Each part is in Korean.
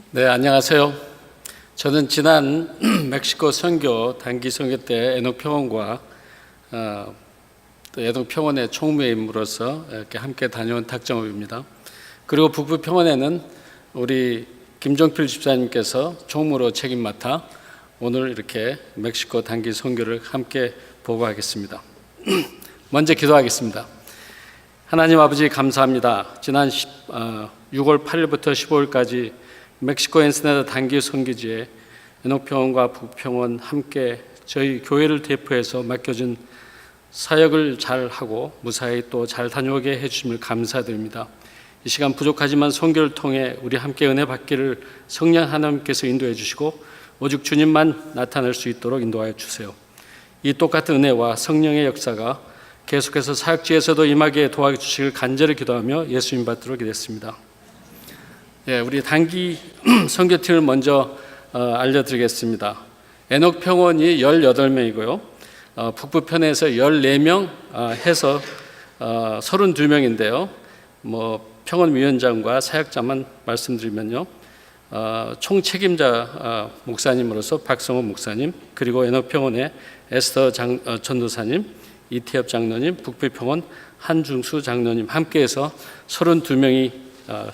네, 안녕하세요. 저는 지난 멕시코 선교 단기 선교 때 에녹평원과 또 에녹평원의 총무임으로서 이렇게 함께 다녀온 탁정업입니다. 그리고 북부평원에는 우리 김종필 집사님께서 총무로 책임 맡아 오늘 이렇게 멕시코 단기 선교를 함께 보고하겠습니다. 먼저 기도하겠습니다. 하나님 아버지 감사합니다. 지난 6월 8일부터 15일까지 멕시코 엔스나다 단기 선교지에 에녹평원과 북평원 함께 저희 교회를 대표해서 맡겨준 사역을 잘하고 무사히 또 잘 다녀오게 해주심을 감사드립니다. 이 시간 부족하지만 선교를 통해 우리 함께 은혜 받기를 성령 하나님께서 인도해 주시고 오직 주님만 나타날 수 있도록 인도하여 주세요. 이 똑같은 은혜와 성령의 역사가 계속해서 사역지에서도 임하게 도와주시길 간절히 기도하며 예수님 받도록 기도했습니다. 우리 단기 선교팀을 먼저 알려드리겠습니다. 에녹평원이 18명이고요. 북부편에서 14명 해서 32명인데요. 평원위원장과 사역자만 말씀드리면요. 총책임자 목사님으로서 박성호 목사님, 그리고 에녹평원의 에스더 전도사님, 이태엽 장로님, 북부평원 한중수 장로님 함께해서 32명이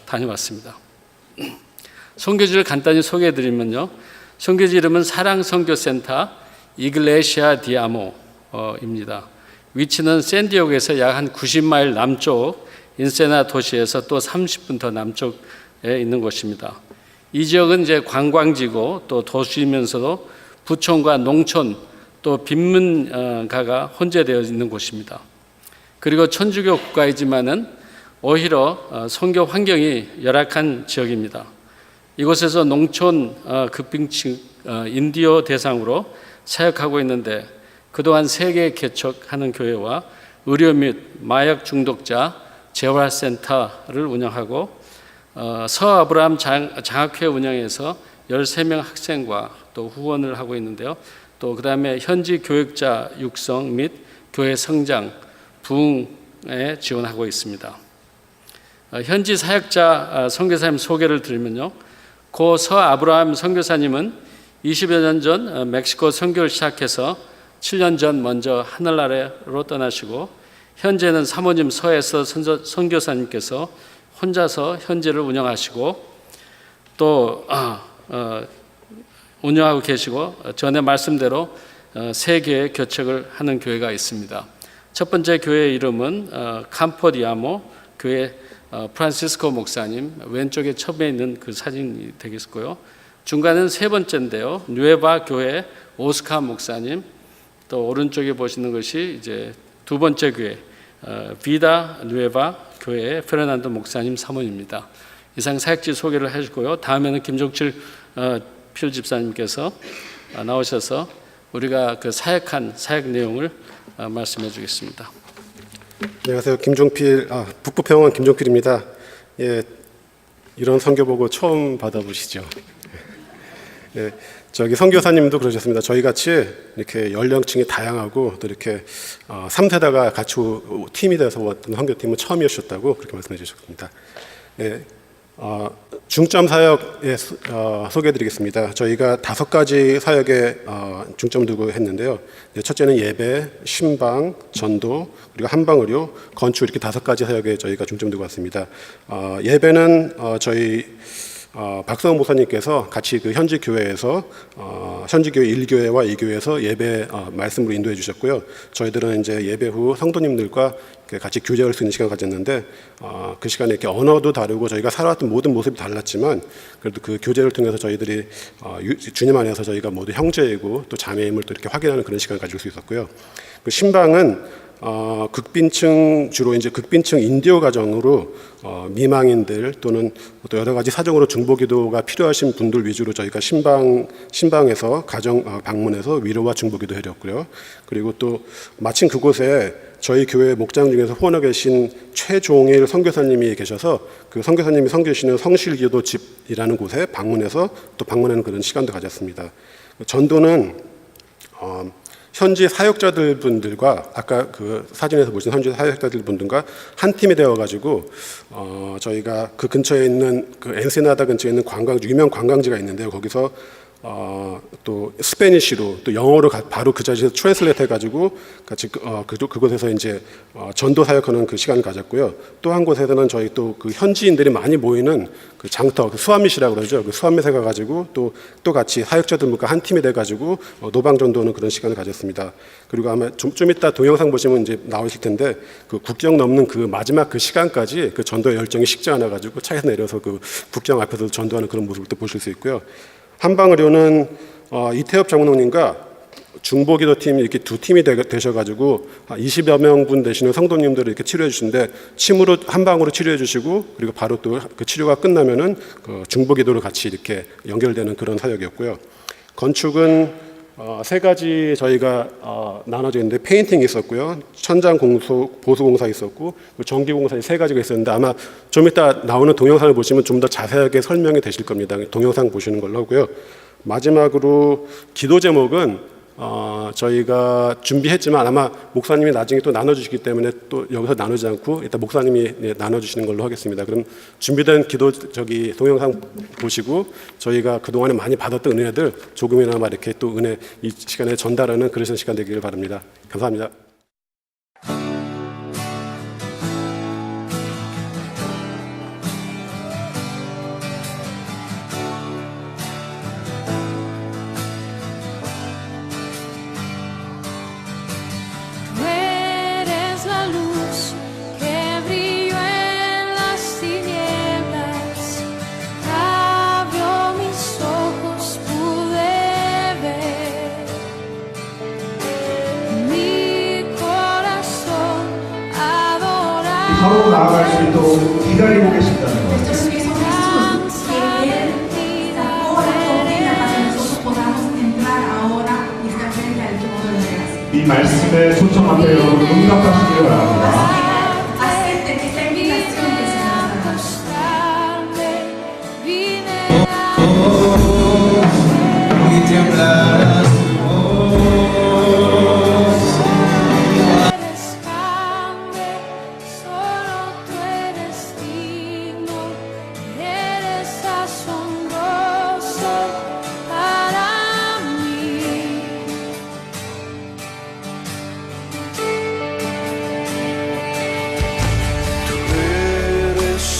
다녀왔습니다. 선교지를 간단히 소개해드리면요. 선교지 이름은 사랑선교센터 이글레시아 디아모입니다. 위치는 샌디에고에서 약 한 90마일 남쪽 인세나 도시에서 또 30분 더 남쪽에 있는 곳입니다. 이 지역은 이제 관광지고 또 도시이면서도 부촌과 농촌 또 빈민가가 혼재되어 있는 곳입니다. 그리고 천주교 국가이지만은 오히려 선교 환경이 열악한 지역입니다. 이곳에서 농촌 극빈층 인디오 대상으로 사역하고 있는데 그동안 세계 개척하는 교회와 의료 및 마약 중독자 재활센터를 운영하고 서아브라함 장학회 운영에서 13명 학생과 또 후원을 하고 있는데요. 또 그 다음에 현지 교육자 육성 및 교회 성장, 부흥에 지원하고 있습니다. 현지 사역자 선교사님 소개를 드리면요. 고 서아브라함 선교사님은 20여 년 전 멕시코 선교를 시작해서 7년 전 먼저 하늘나라로 떠나시고 현재는 사모님 서에서 선교사님께서 혼자서 현지를 운영하시고 또 운영하고 계시고 전에 말씀대로 세 개의 교척을 하는 교회가 있습니다. 첫 번째 교회 이름은 캠포디아모 교회 프란시스코 목사님, 왼쪽에 처음에 있는 그 사진이 되겠고요. 중간은 세 번째인데요. 누에바 교회 오스카 목사님, 또 오른쪽에 보시는 것이 이제 두 번째 교회 비다 누에바 교회 페르난도 목사님 사모입니다. 이상 사역지 소개를 해주고요. 다음에는 김종필 필 집사님께서 나오셔서 우리가 그 사역한 사역 내용을 말씀해 주겠습니다. 안녕하세요. 북부평원 김종필입니다. 이런 선교 보고 처음 받아보시죠? 저기 선교사님도 그러셨습니다. 저희 같이 이렇게 연령층이 다양하고 또 이렇게 3세대가 같이 팀이 돼서 왔던 선교팀은 처음이셨다고 그렇게 말씀해 주셨습니다. 중점 사역에 소개해드리겠습니다. 저희가 5가지 사역에 중점 두고 했는데요. 첫째는 예배, 신방, 전도, 그리고 한방의료, 건축 이렇게 5가지 사역에 저희가 중점 두고 왔습니다. 예배는 저희 박성호 목사님께서 같이 그 현지 교회에서 현지 교회 1교회와 2교회에서 예배 말씀으로 인도해 주셨고요. 저희들은 이제 예배 후 성도님들과 같이 교제할 수 있는 시간을 가졌는데 그 시간에 이렇게 언어도 다르고 저희가 살아왔던 모든 모습이 달랐지만 그래도 그 교제를 통해서 저희들이 주님 안에서 저희가 모두 형제이고 또 자매임을 또 이렇게 확인하는 그런 시간을 가질 수 있었고요. 그 신방은 극빈층 주로 이제 극빈층 인디오 가정으로 미망인들 또는 또 여러 가지 사정으로 중보기도가 필요하신 분들 위주로 저희가 신방에서 가정 방문해서 위로와 중보기도 해드렸고요. 그리고 또 마침 그곳에 저희 교회 목장 중에서 후원하고 계신 최종일 선교사님이 계셔서 그 선교사님이 섬기시는 성실기도 집이라는 곳에 방문해서 또 방문하는 그런 시간도 가졌습니다. 전도는 현지 사역자들 분들과 아까 그 사진에서 보신 현지 사역자들 분들과 한 팀이 되어가지고 저희가 그 근처에 있는 그 엔세나다 근처에 있는 유명 관광지가 있는데요. 거기서 또 스페니쉬로 또 영어로 바로 그 자리에서 트랜슬레이트 해가지고 같이 그곳에서 이제 전도 사역하는 그 시간을 가졌고요. 또 한 곳에서는 저희 또 그 현지인들이 많이 모이는 그 장터, 그 수암밋이라고 그러죠. 그 수암밋에 가가지고 또 같이 사역자들과 한 팀이 돼가지고 노방 전도하는 그런 시간을 가졌습니다. 그리고 아마 좀 이따 동영상 보시면 이제 나오실 텐데 그 국경 넘는 그 마지막 그 시간까지 그 전도의 열정이 식지 않아가지고 차에서 내려서 그 국경 앞에서 전도하는 그런 모습을 또 보실 수 있고요. 한방의료는 이태엽 장로님과 중보기도팀이 이렇게 두 팀이 되셔가지고 20여 명분 되시는 성도님들을 이렇게 치료해 주시는데 침으로 한방으로 치료해 주시고 그리고 바로 또 그 치료가 끝나면은 그 중보기도로 같이 이렇게 연결되는 그런 사역이었고요. 건축은 세 가지 저희가 나눠져 있는데 페인팅이 있었고요, 천장 보수 공사 있었고 전기 공사 세 가지가 있었는데 아마 좀 이따 나오는 동영상을 보시면 좀 더 자세하게 설명이 되실 겁니다. 동영상 보시는 걸로 하고요. 마지막으로 기도 제목은 저희가 준비했지만 아마 목사님이 나중에 또 나눠주시기 때문에 또 여기서 나누지 않고 이따 목사님이 나눠주시는 걸로 하겠습니다. 그럼 준비된 기도 동영상 보시고 저희가 그동안에 많이 받았던 은혜들 조금이나마 이렇게 또 은혜 이 시간에 전달하는 그런 시간 되기를 바랍니다. 감사합니다. 바로 나아갈 수 있도록 기다리고 계신다는 것. 이 말씀에 초청한데 여러분 응답하시기를 바랍니다.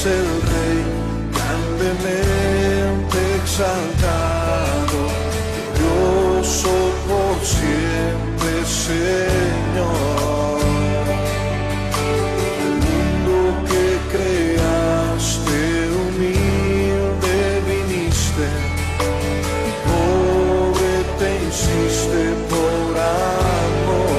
El Rey grandemente exaltado, glorioso por siempre, Señor. El mundo que creaste, humilde viniste, pobre te hiciste por amor.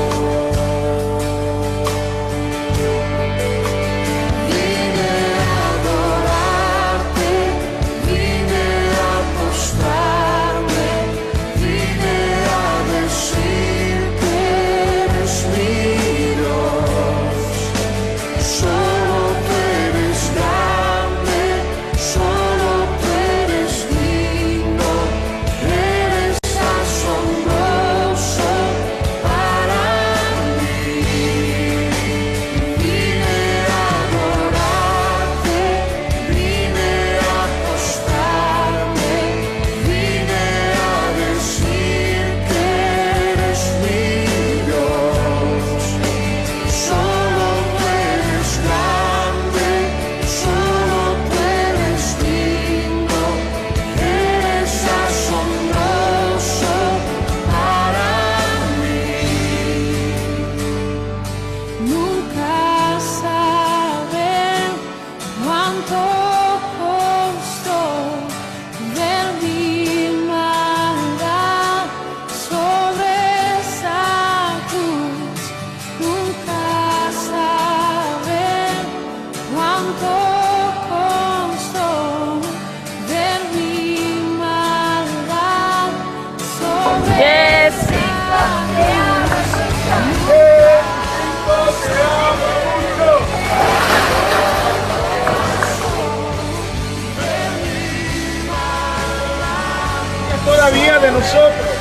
Todavía de nosotros.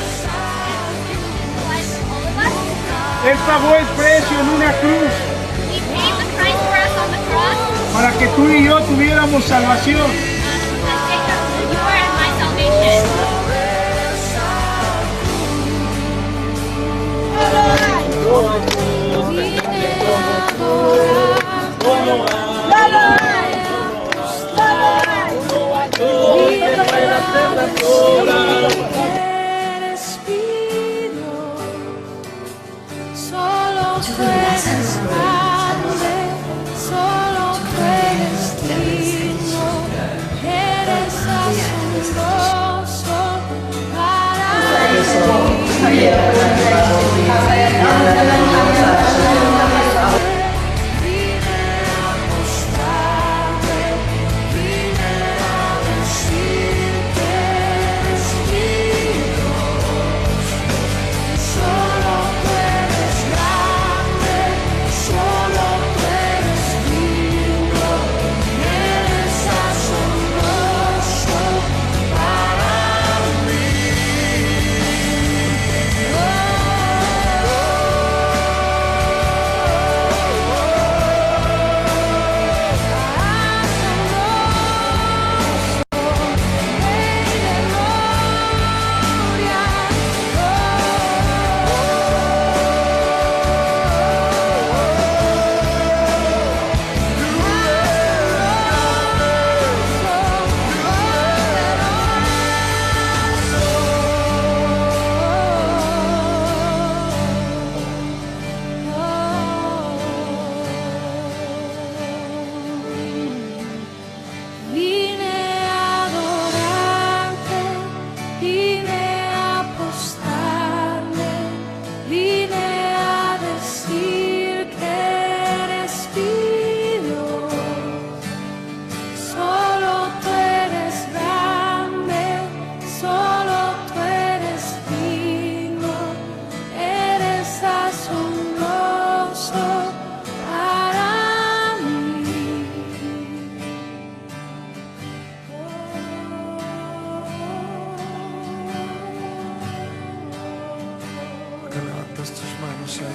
Él pagó el precio en una cruz He paid the price for us on the cross. para que tú y yo tuviéramos salvación. That Jacob, you are my salvation. Solo tú eres grande, solo tú eres digno, eres asombroso para Levantas tus manos a Él.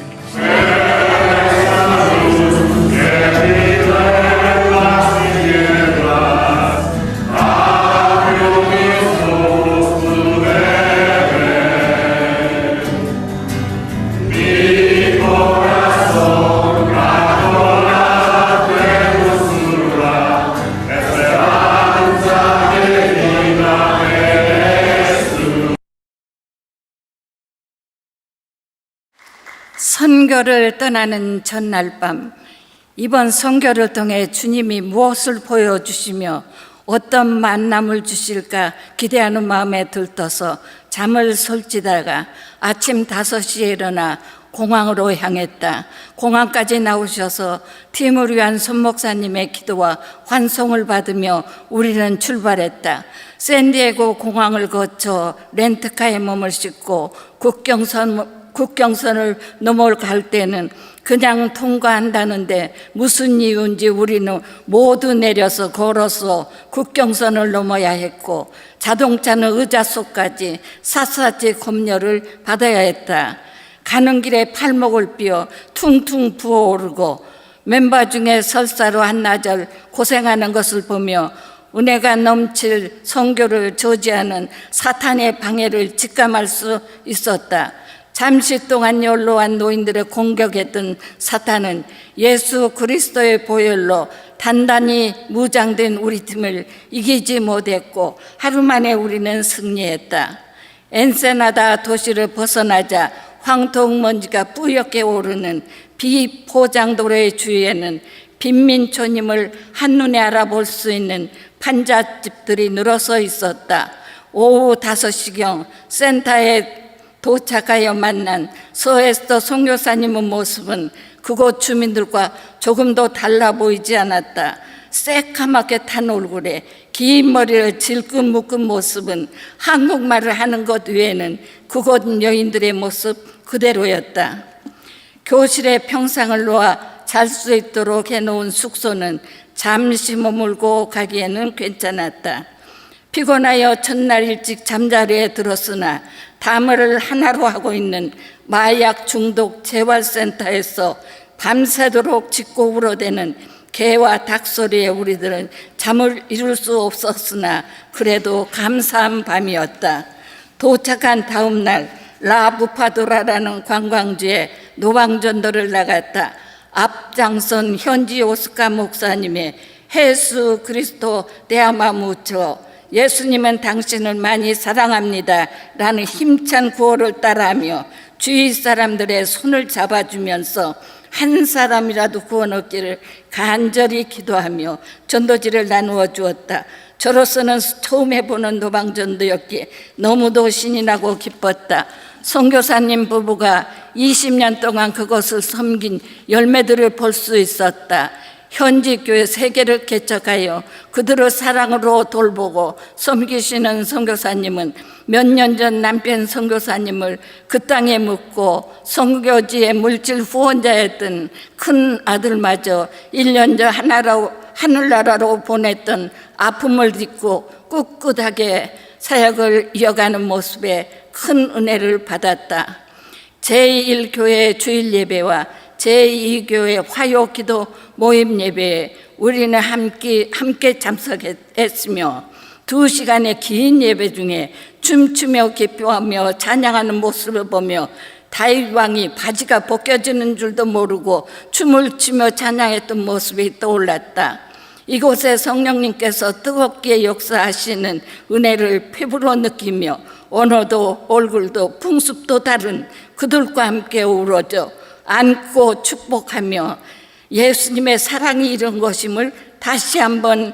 선교를 떠나는 전날 밤, 이번 선교를 통해 주님이 무엇을 보여주시며 어떤 만남을 주실까 기대하는 마음에 들떠서 잠을 설치다가 아침 5시에 일어나 공항으로 향했다. 공항까지 나오셔서 팀을 위한 손 목사님의 기도와 환송을 받으며 우리는 출발했다. 샌디에고 공항을 거쳐 렌트카에 몸을 싣고 국경선을 넘어갈 때는 그냥 통과한다는데 무슨 이유인지 우리는 모두 내려서 걸어서 국경선을 넘어야 했고 자동차는 의자 속까지 샅샅이 검열을 받아야 했다. 가는 길에 팔목을 삐어 퉁퉁 부어오르고 멤버 중에 설사로 한나절 고생하는 것을 보며 은혜가 넘칠 선교를 저지하는 사탄의 방해를 직감할 수 있었다. 잠시 동안 연로한 노인들을 공격했던 사탄은 예수 그리스도의 보혈로 단단히 무장된 우리 팀을 이기지 못했고 하루 만에 우리는 승리했다. 엔세나다 도시를 벗어나자 황토먼지가 뿌옇게 오르는 비포장도로의 주위에는 빈민촌임을 한눈에 알아볼 수 있는 판잣집들이 늘어서 있었다. 오후 5시경 센터에 도착하여 만난 서에스더 선교사님의 모습은 그곳 주민들과 조금도 달라 보이지 않았다. 새까맣게 탄 얼굴에 긴 머리를 질끈 묶은 모습은 한국말을 하는 것 외에는 그곳 여인들의 모습 그대로였다. 교실에 평상을 놓아 잘 수 있도록 해놓은 숙소는 잠시 머물고 가기에는 괜찮았다. 피곤하여 첫날 일찍 잠자리에 들었으나 담을 하나로 하고 있는 마약 중독 재활센터에서 밤새도록 짖고 울어대는 개와 닭 소리에 우리들은 잠을 이룰 수 없었으나 그래도 감사한 밤이었다. 도착한 다음 날 라부파도라라는 관광지에 노방전도를 나갔다. 앞장선 현지 오스카 목사님의 헤수 그리스도 데아마 무처 예수님은 당신을 많이 사랑합니다 라는 힘찬 구호를 따라하며 주위 사람들의 손을 잡아주면서 한 사람이라도 구원 얻기를 간절히 기도하며 전도지를 나누어 주었다. 저로서는 처음 해보는 노방전도였기에 너무도 신이 나고 기뻤다. 선교사님 부부가 20년 동안 그것을 섬긴 열매들을 볼 수 있었다. 현지 교회 3개를 개척하여 그들을 사랑으로 돌보고 섬기시는 선교사님은 몇 년 전 남편 선교사님을 그 땅에 묻고 선교지의 물질 후원자였던 큰 아들마저 1년 전 하늘나라로 보냈던 아픔을 딛고 꿋꿋하게 사역을 이어가는 모습에 큰 은혜를 받았다. 제1교회 주일 예배와 제2교회 화요 기도 모임 예배에 우리는 함께 참석했으며 2시간의 긴 예배 중에 춤추며 기뻐하며 찬양하는 모습을 보며 다윗 왕이 바지가 벗겨지는 줄도 모르고 춤을 추며 찬양했던 모습이 떠올랐다. 이곳에 성령님께서 뜨겁게 역사하시는 은혜를 피부로 느끼며 언어도 얼굴도 풍습도 다른 그들과 함께 어우러져 안고 축복하며 예수님의 사랑이 이런 것임을 다시 한번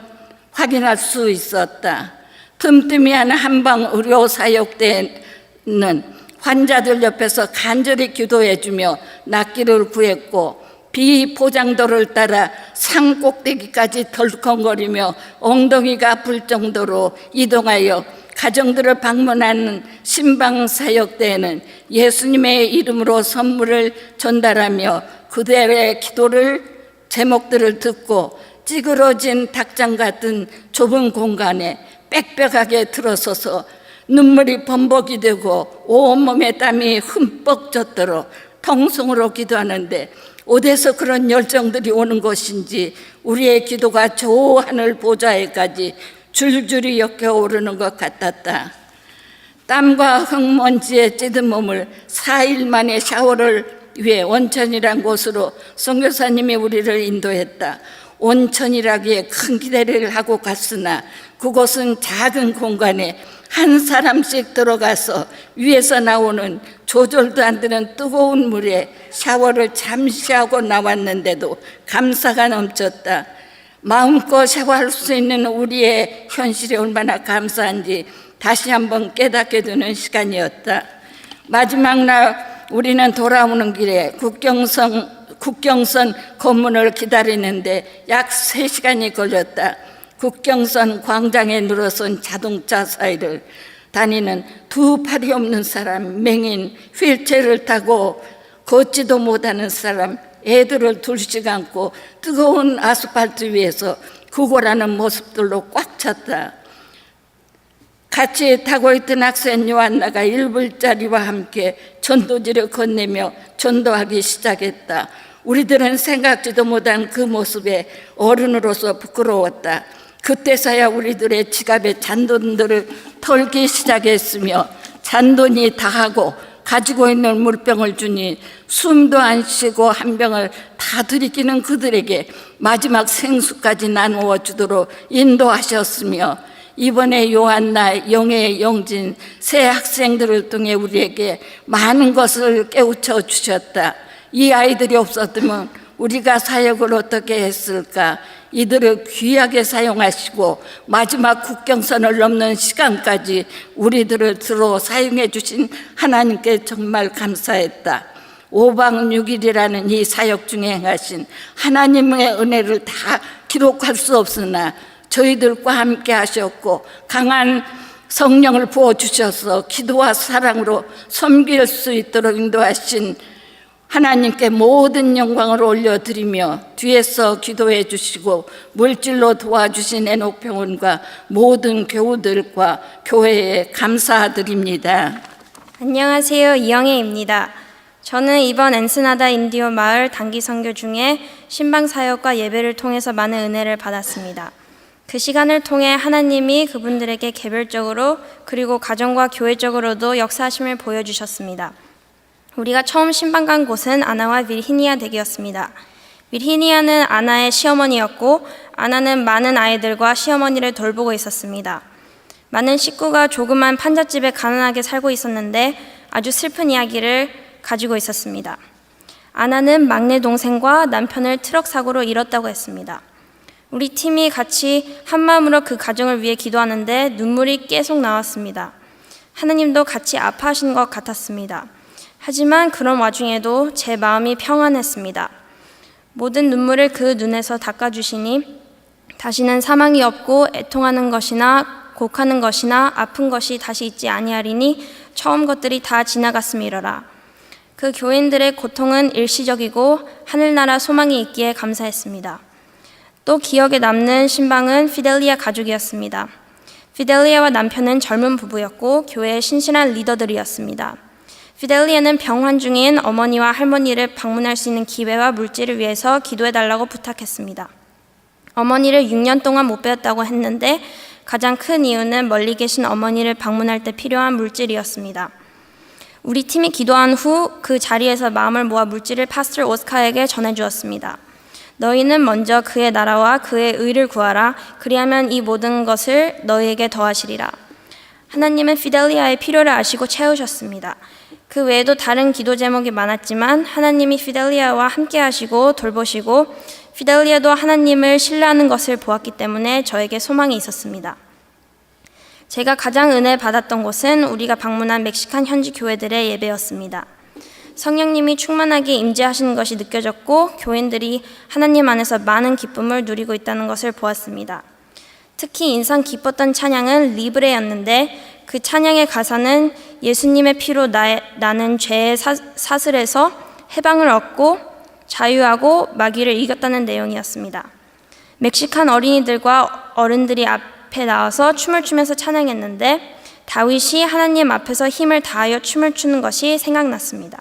확인할 수 있었다. 틈틈이한 한방 의료 사역 때는 환자들 옆에서 간절히 기도해주며 낫기를 구했고 비포장도를 따라 산 꼭대기까지 덜컹거리며 엉덩이가 아플 정도로 이동하여 가정들을 방문하는 신방 사역 때에는 예수님의 이름으로 선물을 전달하며 그들의 기도를 제목들을 듣고 찌그러진 닭장 같은 좁은 공간에 빽빽하게 들어서서 눈물이 범벅이 되고 온몸에 땀이 흠뻑 젖도록 통성으로 기도하는데 어디서 그런 열정들이 오는 것인지 우리의 기도가 저 하늘 보좌에까지 줄줄이 엮여오르는 것 같았다. 땀과 흙먼지에 찌든 몸을 4일 만에 샤워를 위해 온천이란 곳으로 선교사님이 우리를 인도했다. 온천이라기에 큰 기대를 하고 갔으나 그곳은 작은 공간에 한 사람씩 들어가서 위에서 나오는 조절도 안 되는 뜨거운 물에 샤워를 잠시 하고 나왔는데도 감사가 넘쳤다. 마음껏 샤워할 수 있는 우리의 현실이 얼마나 감사한지 다시 한번 깨닫게 되는 시간이었다. 마지막 날 우리는 돌아오는 길에 국경선 검문을 기다리는데 약 3시간이 걸렸다. 국경선 광장에 늘어선 자동차 사이를 다니는 두 팔이 없는 사람, 맹인, 휠체어를 타고 걷지도 못하는 사람, 애들을 둘씩 안고 뜨거운 아스팔트 위에서 구걸하는 모습들로 꽉 찼다. 같이 타고 있던 학생 요한나가 1불짜리와 함께 전도지를 건네며 전도하기 시작했다. 우리들은 생각지도 못한 그 모습에 어른으로서 부끄러웠다. 그때서야 우리들의 지갑에 잔돈들을 털기 시작했으며 잔돈이 다하고 가지고 있는 물병을 주니 숨도 안 쉬고 한 병을 다 들이키는 그들에게 마지막 생수까지 나누어 주도록 인도하셨으며 이번에 요한나, 영애, 영진 세 학생들을 통해 우리에게 많은 것을 깨우쳐 주셨다. 이 아이들이 없었다면 우리가 사역을 어떻게 했을까? 이들을 귀하게 사용하시고 마지막 국경선을 넘는 시간까지 우리들을 들어 사용해 주신 하나님께 정말 감사했다. 5박 6일이라는 이 사역 중에 행하신 하나님의 은혜를 다 기록할 수 없으나 저희들과 함께 하셨고 강한 성령을 부어주셔서 기도와 사랑으로 섬길 수 있도록 인도하신 하나님께 모든 영광을 올려드리며 뒤에서 기도해 주시고 물질로 도와주신 애녹병원과 모든 교우들과 교회에 감사드립니다. 안녕하세요. 이영애입니다. 저는 이번 엔스나다 인디오 마을 단기 선교 중에 신방 사역과 예배를 통해서 많은 은혜를 받았습니다. 그 시간을 통해 하나님이 그분들에게 개별적으로 그리고 가정과 교회적으로도 역사하심을 보여주셨습니다. 우리가 처음 신방 간 곳은 아나와 비르히니아 댁이었습니다. 비르히니아는 아나의 시어머니였고 아나는 많은 아이들과 시어머니를 돌보고 있었습니다. 많은 식구가 조그만 판잣집에 가난하게 살고 있었는데 아주 슬픈 이야기를 가지고 있었습니다. 아나는 막내 동생과 남편을 트럭 사고로 잃었다고 했습니다. 우리 팀이 같이 한마음으로 그 가정을 위해 기도하는데 눈물이 계속 나왔습니다. 하나님도 같이 아파하신 것 같았습니다. 하지만 그런 와중에도 제 마음이 평안했습니다. 모든 눈물을 그 눈에서 닦아주시니 다시는 사망이 없고 애통하는 것이나 곡하는 것이나 아픈 것이 다시 있지 아니하리니 처음 것들이 다 지나갔음이러라. 그 교인들의 고통은 일시적이고 하늘나라 소망이 있기에 감사했습니다. 또 기억에 남는 신방은 피델리아 가족이었습니다. 피델리아와 남편은 젊은 부부였고 교회의 신실한 리더들이었습니다. 피델리아는 병환 중인 어머니와 할머니를 방문할 수 있는 기회와 물질을 위해서 기도해달라고 부탁했습니다. 어머니를 6년 동안 못 뵈었다고 했는데 가장 큰 이유는 멀리 계신 어머니를 방문할 때 필요한 물질이었습니다. 우리 팀이 기도한 후 그 자리에서 마음을 모아 물질을 파스터 오스카에게 전해주었습니다. 너희는 먼저 그의 나라와 그의 의를 구하라. 그리하면 이 모든 것을 너희에게 더하시리라. 하나님은 피델리아의 필요를 아시고 채우셨습니다. 그 외에도 다른 기도 제목이 많았지만 하나님이 피델리아와 함께 하시고 돌보시고 피델리아도 하나님을 신뢰하는 것을 보았기 때문에 저에게 소망이 있었습니다. 제가 가장 은혜 받았던 곳은 우리가 방문한 멕시칸 현지 교회들의 예배였습니다. 성령님이 충만하게 임재하시는 것이 느껴졌고 교인들이 하나님 안에서 많은 기쁨을 누리고 있다는 것을 보았습니다. 특히 인상 깊었던 찬양은 리브레였는데 그 찬양의 가사는 예수님의 피로 나는 죄의 사슬에서 해방을 얻고 자유하고 마귀를 이겼다는 내용이었습니다. 멕시칸 어린이들과 어른들이 앞에 나와서 춤을 추면서 찬양했는데 다윗이 하나님 앞에서 힘을 다하여 춤을 추는 것이 생각났습니다.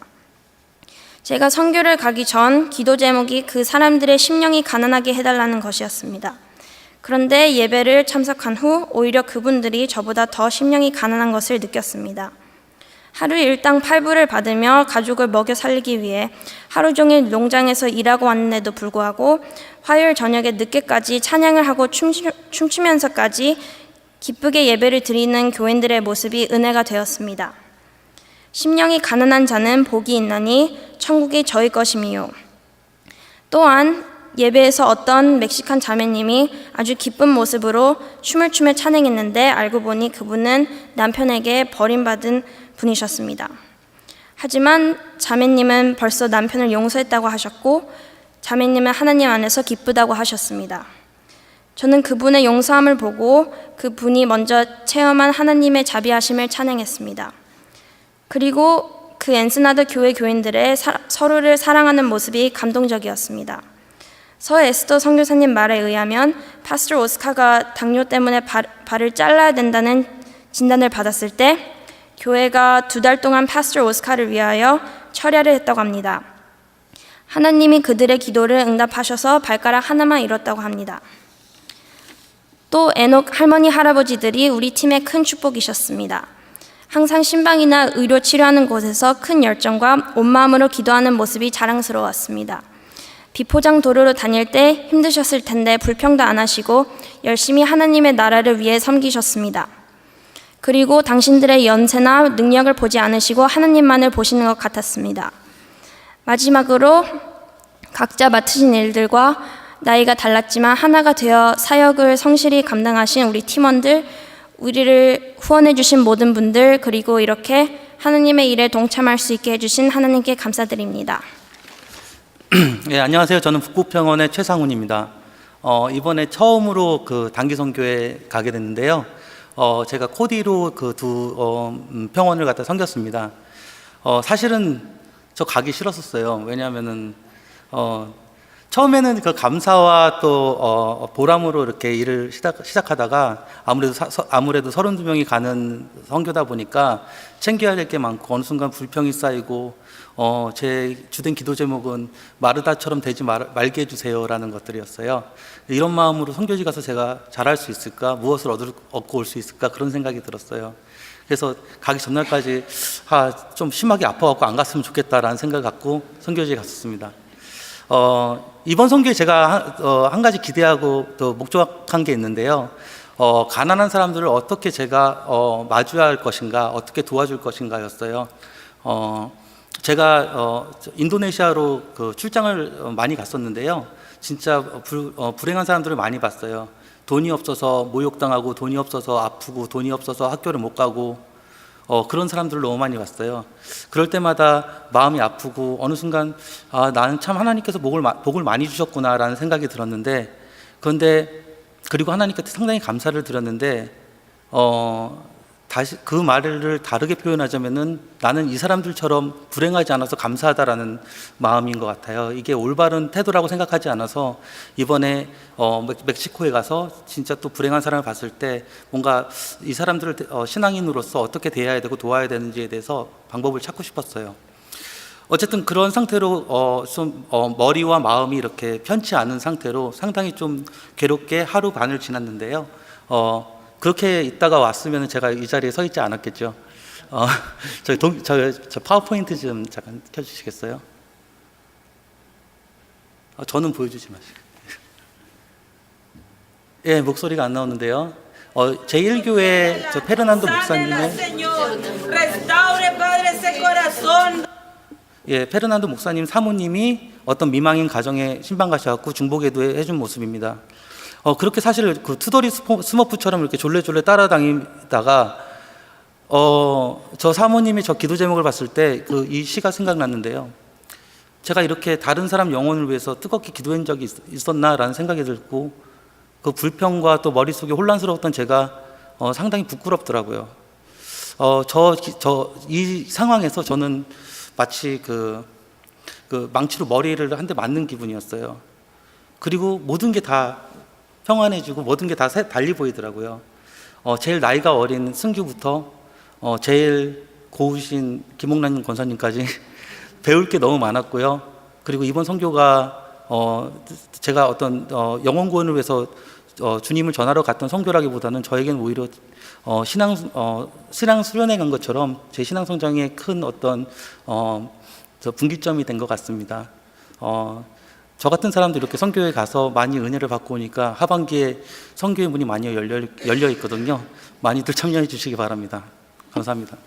제가 선교를 가기 전 기도 제목이 그 사람들의 심령이 가난하게 해달라는 것이었습니다. 그런데 예배를 참석한 후 오히려 그분들이 저보다 더 심령이 가난한 것을 느꼈습니다. 하루 일당 8불을 받으며 가족을 먹여 살리기 위해 하루 종일 농장에서 일하고 왔는데도 불구하고 화요일 저녁에 늦게까지 찬양을 하고 춤추면서까지 기쁘게 예배를 드리는 교인들의 모습이 은혜가 되었습니다. 심령이 가난한 자는 복이 있나니 천국이 저희 것임이요. 또한 예배에서 어떤 멕시칸 자매님이 아주 기쁜 모습으로 춤을 추며 찬양했는데 알고 보니 그분은 남편에게 버림받은 분이셨습니다. 하지만 자매님은 벌써 남편을 용서했다고 하셨고 자매님은 하나님 안에서 기쁘다고 하셨습니다. 저는 그분의 용서함을 보고 그분이 먼저 체험한 하나님의 자비하심을 찬양했습니다. 그리고 그 엔스나드 교회 교인들의 서로를 사랑하는 모습이 감동적이었습니다. 서 에스더 선교사님 말에 의하면 파스터 오스카가 당뇨 때문에 발을 잘라야 된다는 진단을 받았을 때 교회가 2달 동안 파스터 오스카를 위하여 철야를 했다고 합니다. 하나님이 그들의 기도를 응답하셔서 발가락 하나만 잃었다고 합니다. 또 에녹 할머니 할아버지들이 우리 팀의 큰 축복이셨습니다. 항상 신방이나 의료 치료하는 곳에서 큰 열정과 온 마음으로 기도하는 모습이 자랑스러웠습니다. 비포장 도로로 다닐 때 힘드셨을 텐데 불평도 안 하시고 열심히 하나님의 나라를 위해 섬기셨습니다. 그리고 당신들의 연세나 능력을 보지 않으시고 하나님만을 보시는 것 같았습니다. 마지막으로 각자 맡으신 일들과 나이가 달랐지만 하나가 되어 사역을 성실히 감당하신 우리 팀원들, 우리를 후원해 주신 모든 분들, 그리고 이렇게 하나님의 일에 동참할 수 있게 해주신 하나님께 감사드립니다. 네, 안녕하세요. 저는 북부평원의 최상훈입니다. 이번에 처음으로 그 단기선교회 가게 됐는데요. 제가 코디로 그 두 평원을 갖다 섬겼습니다. 사실은 저 가기 싫었었어요. 왜냐하면은 처음에는 그 감사와 또 보람으로 이렇게 일을 시작하다가 아무래도 32명이 가는 선교다 보니까 챙겨야 될 게 많고 어느 순간 불평이 쌓이고 제 주된 기도 제목은 마르다처럼 되지 말게 해주세요라는 것들이었어요. 이런 마음으로 선교지 가서 제가 잘할 수 있을까, 무엇을 얻고 올 수 있을까 그런 생각이 들었어요. 그래서 가기 전날까지 좀 심하게 아파갖고 안 갔으면 좋겠다라는 생각을 갖고 선교지에 갔었습니다. 이번 선교에 제가 한 가지 기대하고 또 목적한 게 있는데요. 가난한 사람들을 어떻게 제가 마주할 것인가, 어떻게 도와줄 것인가였어요. 제가 인도네시아로 그 출장을 많이 갔었는데요. 진짜 불행한 사람들을 많이 봤어요. 돈이 없어서 모욕당하고, 돈이 없어서 아프고, 돈이 없어서 학교를 못 가고, 그런 사람들을 너무 많이 봤어요. 그럴 때마다 마음이 아프고 어느 순간 나는 참 하나님께서 복을 많이 주셨구나라는 생각이 들었는데, 그리고 하나님께 상당히 감사를 드렸는데 다시 그 말을 다르게 표현하자면은 나는 이 사람들처럼 불행하지 않아서 감사하다라는 마음인 것 같아요. 이게 올바른 태도라고 생각하지 않아서 이번에 멕시코에 가서 진짜 또 불행한 사람을 봤을 때 뭔가 이 사람들을 신앙인으로서 어떻게 대해야 되고 도와야 되는지에 대해서 방법을 찾고 싶었어요. 어쨌든 그런 상태로 머리와 마음이 이렇게 편치 않은 상태로 상당히 좀 괴롭게 하루 반을 지났는데요. 그렇게 있다가 왔으면 제가 이 자리에 서 있지 않았겠죠. 저 파워포인트 좀 잠깐 켜주시겠어요? 저는 보여주지 마시고. 예, 목소리가 안 나오는데요. 제1교회 저 페르난도 목사님의 페르난도 목사님 사모님이 어떤 미망인 가정에 신방 가셔갖고 중보기도 해준 모습입니다. 그렇게 사실 그 투덜이 스머프처럼 이렇게 졸래졸래 따라다니다가 저 사모님이 저 기도 제목을 봤을 때 이 시가 생각났는데요. 제가 이렇게 다른 사람 영혼을 위해서 뜨겁게 기도한 적이 있었나라는 생각이 들고, 그 불평과 또 머릿속에 혼란스러웠던 제가 상당히 부끄럽더라고요. 이 상황에서 저는 마치 그 망치로 머리를 한 대 맞는 기분이었어요. 그리고 모든 게 다 평안해지고 모든 게 다 달리 보이더라고요. 제일 나이가 어린 승규부터 제일 고우신 김옥란님 권사님까지 배울 게 너무 많았고요. 그리고 이번 선교가 제가 어떤 영혼 구원을 위해서 주님을 전하러 갔던 선교라기보다는 저에게는 오히려 신앙 수련회 간 것처럼 제 신앙 성장에 큰 어떤 분기점이 된 것 같습니다. 저 같은 사람도 이렇게 선교에 가서 많이 은혜를 받고 오니까 하반기에 선교의 문이 많이 열려 있거든요. 많이들 참여해 주시기 바랍니다. 감사합니다.